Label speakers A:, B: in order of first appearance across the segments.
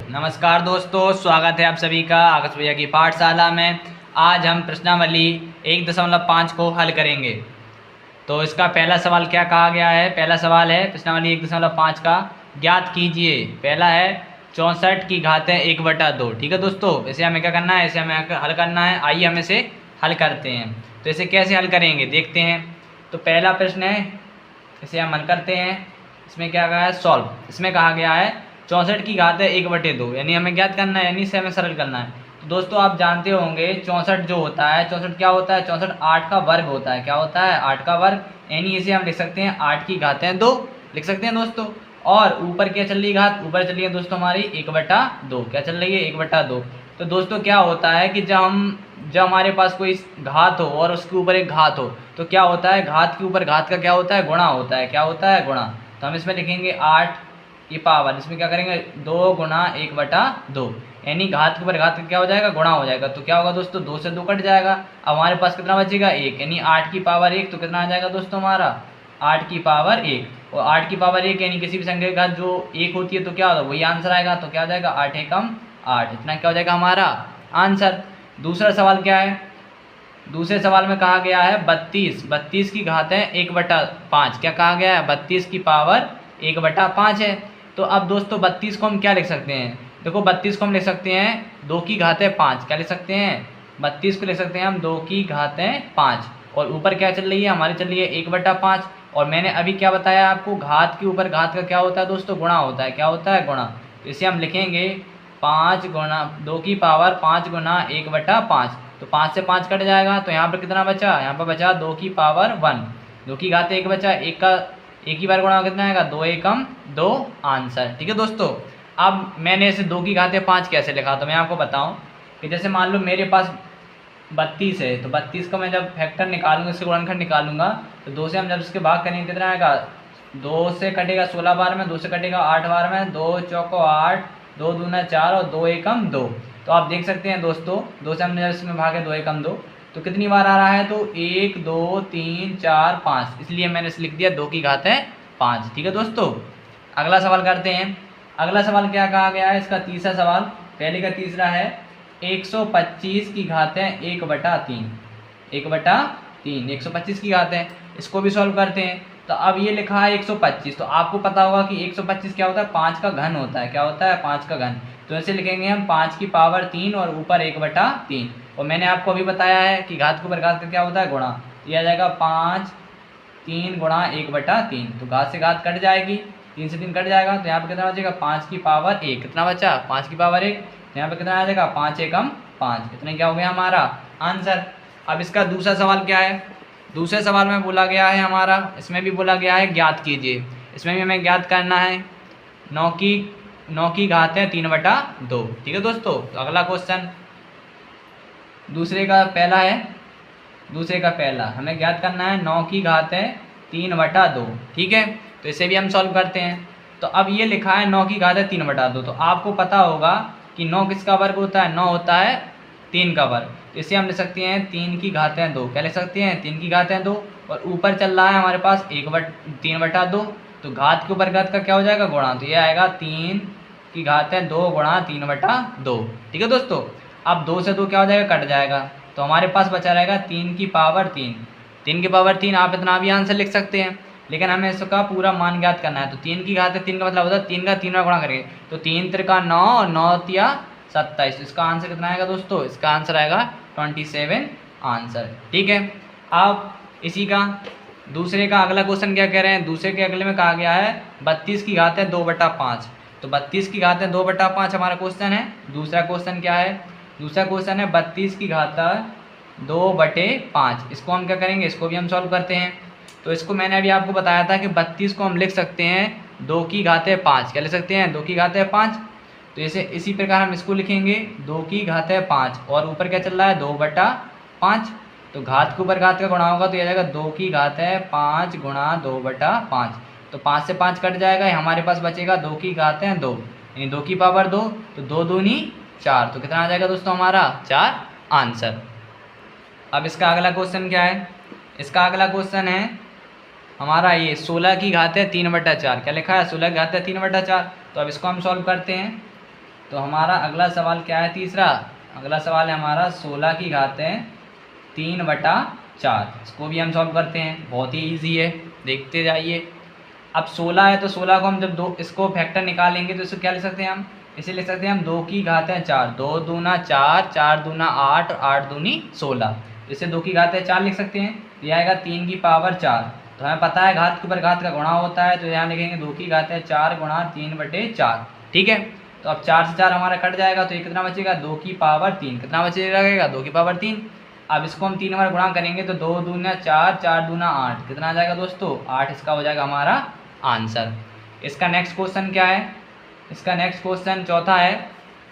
A: नमस्कार दोस्तों, स्वागत है आप सभी का आकाश भैया की पाठशाला में। आज हम प्रश्नावली 1.5 को हल करेंगे। तो इसका पहला सवाल क्या कहा गया है? पहला सवाल है प्रश्नावली 1.5 का, ज्ञात कीजिए। पहला है 64 की घातें 1/2। ठीक है दोस्तों, इसे हमें क्या करना है? इसे हमें हल करना है। आइए हम इसे हल करते हैं। तो इसे कैसे हल करेंगे देखते हैं। तो पहला प्रश्न है, इसे हम हल करते हैं। इसमें क्या कहा है? सॉल्व। इसमें कहा गया है 64 की घात है 1/2, यानी हमें ज्ञात करना है, यानी इसे हमें सरल करना है। तो दोस्तों आप जानते होंगे 64 जो होता है, 64 क्या होता है? 64 8 का वर्ग होता है। क्या होता है? 8 का वर्ग, यानी इसे हम लिख सकते हैं 8 की घातें 2 लिख सकते हैं दोस्तों। और ऊपर क्या चल रही घात? ऊपर चल रही है दोस्तों हमारी 1/2। क्या चल रही है? 1/2। तो दोस्तों क्या होता है कि जब हमारे पास कोई घात हो और उसके ऊपर एक घात हो, तो क्या होता है? घात के ऊपर घात का क्या होता है? गुणा होता है। क्या होता है? गुणा। तो हम इसमें लिखेंगे 8 की पावर, इसमें क्या करेंगे? 2 गुना 1/2, यानी घात के ऊपर घात का क्या हो जाएगा? गुणा हो जाएगा। तो क्या होगा दोस्तों? 2 से 2 कट जाएगा। अब हमारे पास कितना बचेगा? 1, यानी 8 की पावर 1। तो कितना आ जाएगा दोस्तों हमारा? 8 की पावर 1। और 8 की पावर 1 यानी किसी भी संख्या की घात जो 1 होती है, तो क्या होगा? वही आंसर आएगा। तो क्या हो जाएगा? 8 एकम 8। इतना क्या हो जाएगा हमारा आंसर। दूसरा सवाल क्या है? दूसरे सवाल में कहा गया है 32 की घातें 1/5। क्या कहा गया है? 32 की पावर 1/5 है। तो अब दोस्तों 32 को हम क्या लिख सकते हैं? देखो 32 को हम लिख सकते हैं 2 की घातें 5। क्या लिख सकते हैं? 32 को लिख सकते हैं हम 2 की घातें 5। और ऊपर क्या चल रही है? हमारी चल रही है 1/5। और मैंने अभी क्या बताया आपको? घात के ऊपर घात का क्या होता है दोस्तों? गुणा होता है। क्या होता है? गुणा। तो इसे हम लिखेंगे 5 गुना 2 की पावर 5 गुना 1/5। तो 5 से 5 कट जाएगा। तो यहाँ पर कितना बचा? यहाँ पर बचा 2 की पावर 1। 2 की घात 1 बचा, एक ही बार गुणा कितना आएगा? 2 एकम 2 आंसर। ठीक है दोस्तों, अब मैंने इसे 2 की घातें 5 कैसे लिखा? तो मैं आपको बताऊं कि जैसे मान लो मेरे पास 32 है, तो 32 का मैं जब फैक्टर निकालूंगा, इससे गुणनखंड निकालूंगा, तो 2 से हम जब इसके भाग करेंगे कितना आएगा? 2 से कटेगा 16 बार में, 2 से कटेगा 8 बार में, 2 चौको 8, 2 दूना 4 और 2 एकम 2। तो आप देख सकते हैं दोस्तों, 2 से हमने जब इसमें भागे 2 एकम 2, तो कितनी बार आ रहा है? तो 1 2 3 4 5, इसलिए मैंने इसे लिख दिया 2 की घात है 5। ठीक है दोस्तों, अगला सवाल करते हैं। अगला सवाल क्या कहा गया है? इसका तीसरा सवाल, पहले का तीसरा है 125 की घातें 1/3। 1/3 125 की घातें, इसको भी सॉल्व करते हैं। तो अब ये लिखा है 125, तो आपको पता होगा कि 125 क्या होता है? 5 का घन होता है। क्या होता है? 5 का घन। तो ऐसे लिखेंगे हम 5 की पावर 3 और ऊपर 1/3। और मैंने आपको अभी बताया है कि घात के ऊपर घात का क्या होता है? गुणा। तो यह आ जाएगा 5 3 गुणा 1/3। तो घात से घात कट जाएगी, 3 से 3 कट जाएगा। तो यहाँ पर कितना बचेगा? 5 की पावर 1। कितना बचा? 5 की पावर 1। यहाँ पे कितना आ जाएगा? 5 एकम 5। इतने क्या हो गया हमारा आंसर। अब इसका दूसरा सवाल क्या है? दूसरे सवाल में बोला गया है हमारा, इसमें भी बोला गया है ज्ञात कीजिए। इसमें भी हमें ज्ञात करना है 9 की घातें 3/2। ठीक है दोस्तों, तो अगला क्वेश्चन दूसरे का पहला है। दूसरे का पहला हमें ज्ञात करना है 9 की घातें 3/2। ठीक है, तो इसे भी हम सॉल्व करते हैं। तो अब ये लिखा है 9 की घातें 3/2, तो आपको पता होगा कि 9 किसका वर्ग होता है? 9 होता है 3 का वर्ग। तो इसे हम लिख सकते हैं 3 की घातें 2। क्या लिख सकते हैं? 3 की घातें 2। और ऊपर चल रहा है हमारे पास 3/2, तो घात के ऊपर घात का क्या हो जाएगा? गुणा। तो ये आएगा 3 की घातें 2 गुणा 3/2। ठीक है दोस्तों, अब 2 से 2 क्या हो जाएगा? कट जाएगा। तो हमारे पास बचा रहेगा 3 की पावर 3। 3 की पावर 3 आप इतना भी आंसर लिख सकते हैं, लेकिन हमें इसका पूरा मान ज्ञात करना है। तो 3 की घात 3 का मतलब होता है 3 का 3 में गुणा करेंगे, तो 3 त्रिका 9 और 9 तिया 27। इसका आंसर कितना आएगा दोस्तों? इसका आंसर आएगा 27 आंसर। ठीक है, अब इसी का दूसरे का अगला क्वेश्चन क्या कह रहे हैं? दूसरे के अगले में कहा गया है 32 की घातें 2/5। तो 32 की घातें 2/5 हमारा क्वेश्चन है। दूसरा क्वेश्चन क्या है? दूसरा क्वेश्चन है 32 की घातें 2/5। इसको हम क्या करेंगे? इसको भी हम सॉल्व करते हैं। तो इसको मैंने अभी आपको बताया था कि 32 को हम लिख सकते हैं 2 की घातें 5। क्या लिख सकते हैं? 2 की घातें 5। तो इसे इसी प्रकार हम इसको लिखेंगे 2 की घातें 5। और ऊपर क्या चल रहा है? 2/5। तो घात के ऊपर घात का गुणा होगा, तो यह जाएगा 2 की घातें 5 गुणा 2/5। तो 5 से 5 कट जाएगा, हमारे पास बचेगा 2 की घातें 2, यानी 2 की पावर 2। तो 2 दूनी 4। तो कितना आ जाएगा दोस्तों हमारा? 4 आंसर। अब इसका अगला क्वेश्चन क्या है? इसका अगला क्वेश्चन है हमारा ये 16 की घातें 3/4। क्या लिखा है? 16 की घातें 3/4। तो अब इसको हम सॉल्व करते हैं। तो हमारा अगला सवाल क्या है, तीसरा अगला सवाल है हमारा 16 की घातें 3/4। इसको भी हम सॉल्व करते हैं, बहुत ही ईजी है, देखते जाइए। अब 16 है तो 16 को हम जब दो इसको फैक्टर निकालेंगे तो इसको क्या लिख सकते हैं हम, इसे लिख सकते हैं हम 2 की घातें 4, 2 दूना 4, 4 दूना 8, 8 दूनी 16। इसे 2 की घातें 4 लिख सकते हैं, यह आएगा 3 की पावर 4। तो हमें पता है घात के ऊपर घात का गुणा होता है, तो यहाँ लिखेंगे 2 की घातें 4 गुणा 3/4। ठीक है, तो अब 4 से 4 हमारा कट जाएगा, तो ये कितना बचेगा, 2 की पावर 3। कितना बचेगा, 2 की पावर 3। अब इसको हम 3 बार गुणा करेंगे तो 2 दूना 4, 4 दूना 8, कितना आ जाएगा दोस्तों, 8। इसका हो जाएगा हमारा आंसर। इसका नेक्स्ट क्वेश्चन क्या है, इसका नेक्स्ट क्वेश्चन चौथा है।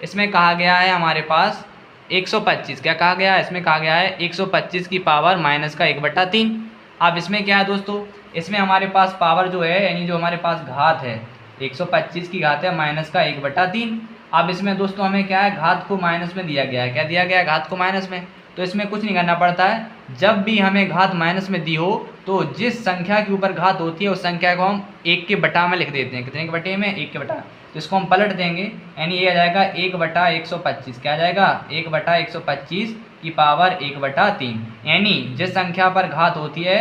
A: इसमें कहा गया है हमारे पास 125, क्या कहा गया है, इसमें कहा गया है 125 की पावर माइनस का 1/3। अब इसमें क्या है दोस्तों, इसमें हमारे पास पावर जो है, यानी जो हमारे पास घात है 125 की घात है माइनस का 1/3। अब इसमें दोस्तों हमें क्या है, घात को माइनस में दिया गया है, क्या दिया गया है, घात को माइनस में। तो इसमें कुछ नहीं करना पड़ता है, जब भी हमें घात माइनस में दी हो तो जिस संख्या के ऊपर घात होती है उस संख्या को हम 1 के बटा में लिख देते हैं। कितने के बटे में, 1 के बटा। तो इसको हम पलट देंगे, यानी ये आ जाएगा 1/125। क्या आ जाएगा, 1/125 की पावर 1/3। यानी जिस संख्या पर घात होती है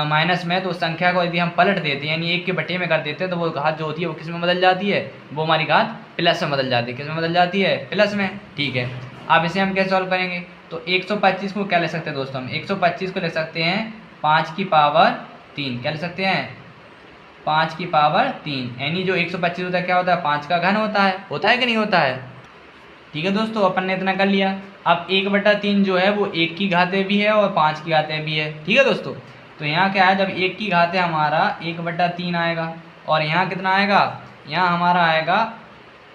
A: माइनस में, तो उस संख्या को यदि हम पलट देते हैं, यानी 1 के बटे में कर देते हैं, तो वो घात जो होती है वो किस में बदल जाती है, वो हमारी घात प्लस में बदल जाती है। किस में बदल जाती है, प्लस में। ठीक है, अब इसे हम कैसे सॉल्व करेंगे, तो 125 को क्या ले सकते हैं दोस्तों, हम 125 को ले सकते हैं 5 की पावर 3। क्या ले सकते हैं, 5 की पावर 3। यानी जो 125 होता है क्या होता है, 5 का घन होता है कि नहीं होता है। ठीक है दोस्तों, अपन ने इतना कर लिया। अब 1/3 जो है वो 1 की घातें भी है और 5 की घातें भी है। ठीक है दोस्तों, तो यहाँ क्या है, जब 1 की घातें हमारा 1/3 आएगा, और यहाँ कितना आएगा, यहाँ हमारा आएगा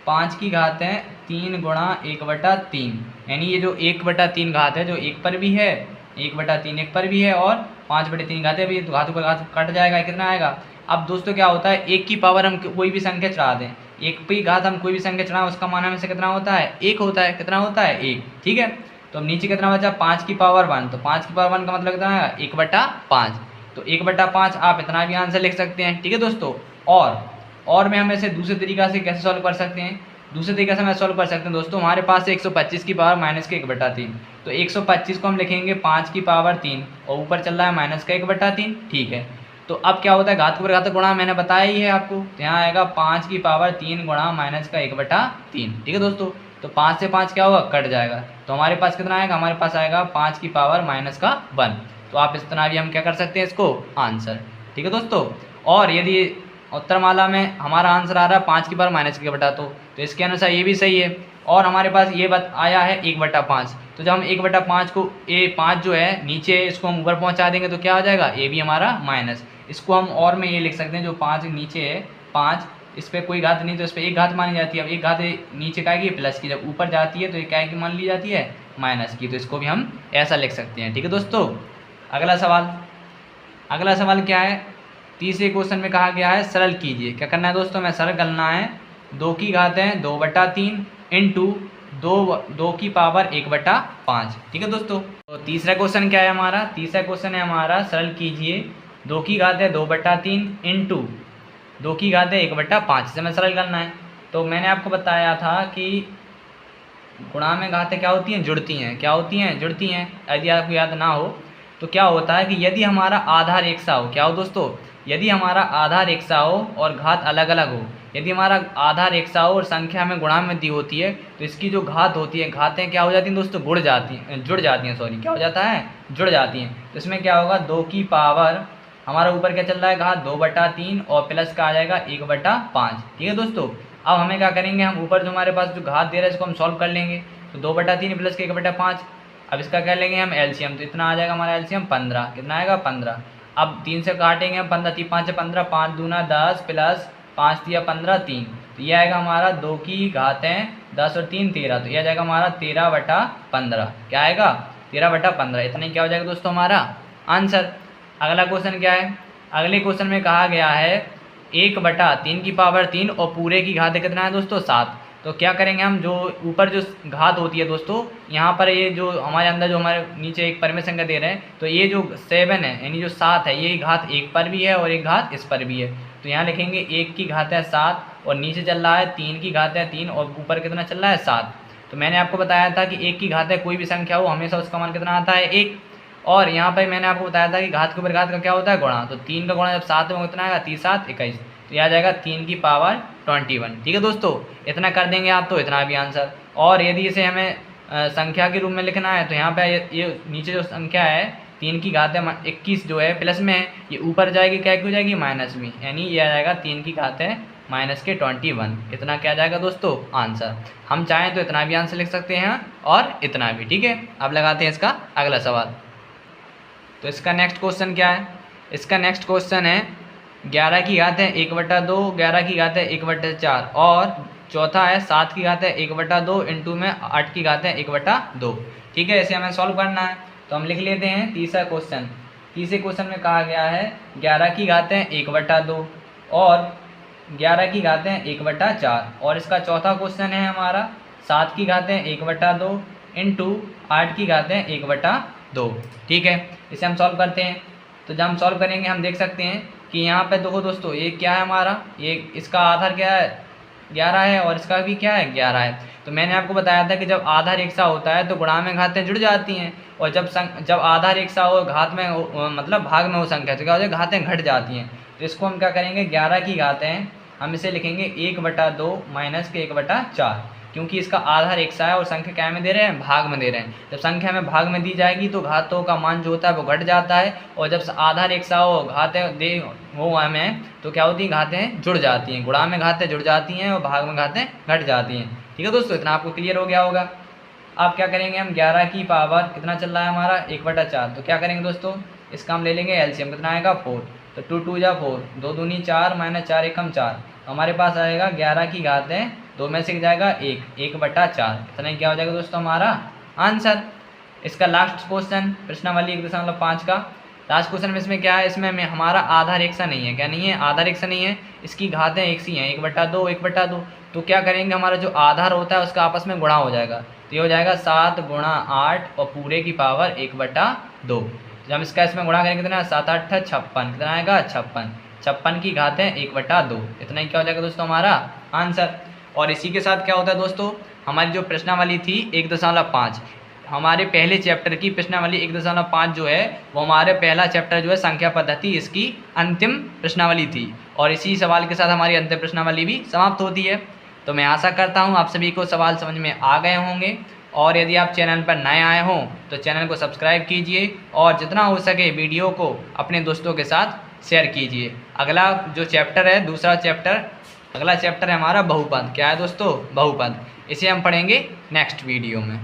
A: 5 की घातें 3 गुणा 1/3। यानी ये जो 1/3 घात है, जो 1 पर भी है, 1/3 1 पर भी है, और 5/3 घातें भी, तो घातों का घात कट जाएगा, कितना आएगा। अब दोस्तों क्या होता है, 1 की पावर हम कोई भी संख्या चढ़ा दें, 1 की घात हम कोई भी संख्या चढ़ाएं, उसका मान में से कितना होता है, 1 होता है। कितना होता है, 1। ठीक है, तो अब नीचे कितना बचा, 5 की पावर 1। तो 5 की पावर 1 का मतलब कितना है, 1/5। तो 1/5 आप इतना भी आंसर लिख सकते हैं। ठीक है दोस्तों, और में हम ऐसे दूसरे तरीका से कैसे सॉल्व कर सकते हैं, दूसरे तरीके से मैं सॉल्व कर सकते हैं दोस्तों। हमारे पास है 125 की पावर माइनस के 1/3, तो 125 को हम लिखेंगे 5 की पावर 3, और ऊपर चल रहा है माइनस का 1/3। ठीक है, तो अब क्या होता है, घात के ऊपर घात गुणा मैंने बताया ही है आपको, तो यहाँ आएगा 5 की पावर 3 गुणा माइनस का 1/3। ठीक है दोस्तों, तो 5 से 5 क्या होगा, कट जाएगा, तो हमारे पास कितना आएगा, हमारे पास आएगा 5 की पावर माइनस का 1। तो आप इस तरह भी हम क्या कर सकते हैं, इसको आंसर। ठीक है दोस्तों, और यदि उत्तरमाला में हमारा आंसर आ रहा है 5 की पावर माइनस के बटा, तो इसके अनुसार ये भी सही है। और हमारे पास ये बात आया है 1/5, तो जब हम 1/5 को A5 जो है नीचे, इसको हम ऊपर पहुंचा देंगे तो क्या हो जाएगा, ए भी हमारा माइनस। इसको हम और में ये लिख सकते हैं, जो 5 नीचे है 5, इस पर कोई घात नहीं, तो इस पर एक घात मानी जाती है। अब एक घात नीचे क्या है, प्लस की, जब ऊपर जाती है तो ये क्या है कि मान ली जाती है माइनस की, तो इसको भी हम ऐसा लिख सकते हैं। ठीक है दोस्तों, अगला सवाल क्या है, तीसरे क्वेश्चन में कहा गया है सरल कीजिए। क्या करना है दोस्तों, मैं सरल करना है, 2 की घातें 2/3 इंटू 2 की पावर 1/5। ठीक है दोस्तों, तो तीसरा क्वेश्चन क्या है हमारा, तीसरा क्वेश्चन है हमारा सरल कीजिए 2 की घातें 2/3 इंटू 2 की घातें 1/5 से हमें सरल करना है। तो मैंने आपको बताया था कि गुणा में घातें क्या होती हैं, जुड़ती हैं। क्या होती हैं, जुड़ती हैं। यदि आपको याद ना हो तो क्या होता है कि यदि हमारा आधार एक सा हो, क्या हो दोस्तों, यदि हमारा आधार एक सा हो और घात अलग अलग हो, यदि हमारा आधार एक सा हो और संख्या में गुणा में दी होती है, तो इसकी जो घात होती है, घातें क्या हो जाती हैं दोस्तों, जुड़ जाती हैं, क्या हो जाता है, जुड़ जाती हैं। तो इसमें क्या होगा, 2 की पावर, हमारा ऊपर क्या चल रहा है, घात 2/3 और प्लस का आ जाएगा 1/5। ठीक है दोस्तों, अब हमें क्या करेंगे, हम ऊपर जो हमारे पास जो घात दे रहा है इसको हम सॉल्व कर लेंगे। तो 2/3 प्लस के 1/5, अब इसका क्या लेंगे हम, एलसीएम। तो इतना आ जाएगा हमारा एलसीएम 15। कितना आएगा, 15। अब 3 से काटेंगे हम, 15 3 5 15, 5 दूना 10 प्लस 5 दिया 15 3, तो ये आएगा हमारा 2 की घातें 10 और 3 13, तो ये आ जाएगा हमारा 13/15। क्या आएगा, 13/15। इतना ही क्या हो जाएगा दोस्तों हमारा आंसर। अगला क्वेश्चन क्या है, अगले क्वेश्चन में कहा गया है 1/3 की पावर 3 और पूरे की घातें कितना है दोस्तों, 7। तो क्या करेंगे हम, जो ऊपर जो घात होती है दोस्तों, यहाँ पर ये जो हमारे अंदर जो हमारे नीचे एक परमेय संख्या दे रहे हैं, तो ये जो 7 है, यानी जो 7 है, ये घात 1 पर भी है और एक घात इस पर भी है। तो यहाँ लिखेंगे 1 की घातें 7 और नीचे चल रहा है 3 की घात है 3 और ऊपर कितना चल रहा है 7। तो मैंने आपको बताया था कि 1 की घात है कोई भी संख्या हो हमेशा उसका मान कितना आता है 1। और यहाँ पर मैंने आपको बताया था कि घात के ऊपर घात का क्या होता है गुणा। तो 3 का गुणा जब 7 में कितना आएगा 3 7 21, तो यह आ जाएगा 3 की पावर 21। ठीक है दोस्तों, इतना कर देंगे आप तो इतना भी आंसर। और यदि इसे हमें संख्या के रूप में लिखना है तो यहाँ पे ये नीचे जो संख्या है 3 की घात है 21 जो है प्लस में है, ये ऊपर जाएगी क्या क्यों जाएगी माइनस में, यानी ये आ जाएगा 3 की घात है माइनस के 21। इतना क्या जाएगा दोस्तों आंसर। हम चाहें तो इतना भी आंसर लिख सकते हैं और इतना भी। ठीक है, अब लगाते हैं इसका अगला सवाल। तो इसका नेक्स्ट क्वेश्चन क्या है, इसका नेक्स्ट क्वेश्चन है 11 की घात है 1/2, 11 की घात है 1/4 और चौथा है 7 की घात है 1/2 इंटू में 8 की घात है 1/2। ठीक है, इसे हमें सॉल्व करना है तो हम लिख लेते हैं तीसरा क्वेश्चन। तीसरे क्वेश्चन में कहा गया है 11 की घात है 1/2 और 11 की घात है 1/4 और इसका चौथा क्वेश्चन है हमारा 7 की घात है 1/2 इंटू 8 की घात है 1/2। ठीक है, इसे हम सॉल्व करते हैं। तो जब हम सॉल्व करेंगे हम देख सकते हैं कि यहाँ पे देखो दोस्तों ये क्या है हमारा, ये इसका आधार क्या है 11 है और इसका भी क्या है 11 है। तो मैंने आपको बताया था कि जब आधार एक सा होता है तो गुणा में घातें जुड़ जाती हैं और जब आधार एक सा हो घात में मतलब भाग में हो संख्या तो क्या हो जाए घातें घट जाती हैं। तो इसको हम क्या करेंगे 11 की घातें हम इसे लिखेंगे 1/2 माइनस के 1/4, क्योंकि इसका आधार एक सा है और संख्या क्या में दे रहे हैं भाग में दे रहे हैं। जब संख्या में भाग में दी जाएगी तो घातों का मान जो होता है वो घट जाता है और जब आधार एक सा हो घातें दे वो हमें तो क्या होती हैं घातें जुड़ जाती हैं, गुणा में घातें जुड़ जाती हैं और भाग में घातें घट जाती हैं। ठीक है दोस्तों, इतना आपको क्लियर हो गया होगा। अब क्या करेंगे हम 11 की पावर कितना चल रहा है हमारा 1/4, तो क्या करेंगे दोस्तों इसका हम ले लेंगे एलसीएम कितना आएगा 4। तो 2 2 जा 4, 2 दूनी 4 माइनस 4 एकम 4, हमारे पास आएगा 11 की घातें 2 में से जाएगा 1/4। इतना ही क्या हो जाएगा दोस्तों हमारा आंसर। इसका लास्ट क्वेश्चन प्रश्नावली 1.5 का लास्ट क्वेश्चन में इसमें क्या है, इसमें हमारा आधार एक सा नहीं है, क्या नहीं है आधार एक सा नहीं है, इसकी घातें एक सी हैं 1/2 1/2। तो क्या करेंगे हमारा जो आधार होता है उसका आपस में गुणा हो जाएगा, तो ये हो जाएगा 7 गुणा 8 और पूरे की पावर 1/2। जब हम इसका इसमें गुणा करेंगे कितना 7 8 56, कितना आएगा 56, 56 की घातें 1/2। इतना ही क्या हो जाएगा दोस्तों हमारा आंसर। और इसी के साथ क्या होता है दोस्तों हमारी जो प्रश्नावली थी 1.5 हमारे पहले चैप्टर की प्रश्नावली 1.5 जो है वो हमारे पहला चैप्टर जो है संख्या पद्धति इसकी अंतिम प्रश्नावली थी और इसी सवाल के साथ हमारी अंतिम प्रश्नावली भी समाप्त होती है। तो मैं आशा करता हूँ आप सभी को सवाल समझ में आ गए होंगे और यदि आप चैनल पर नए आए हों तो चैनल को सब्सक्राइब कीजिए और जितना हो सके वीडियो को अपने दोस्तों के साथ शेयर कीजिए। अगला जो चैप्टर है अगला चैप्टर है हमारा बहुपद। क्या है दोस्तों बहुपद, इसे हम पढ़ेंगे नेक्स्ट वीडियो में।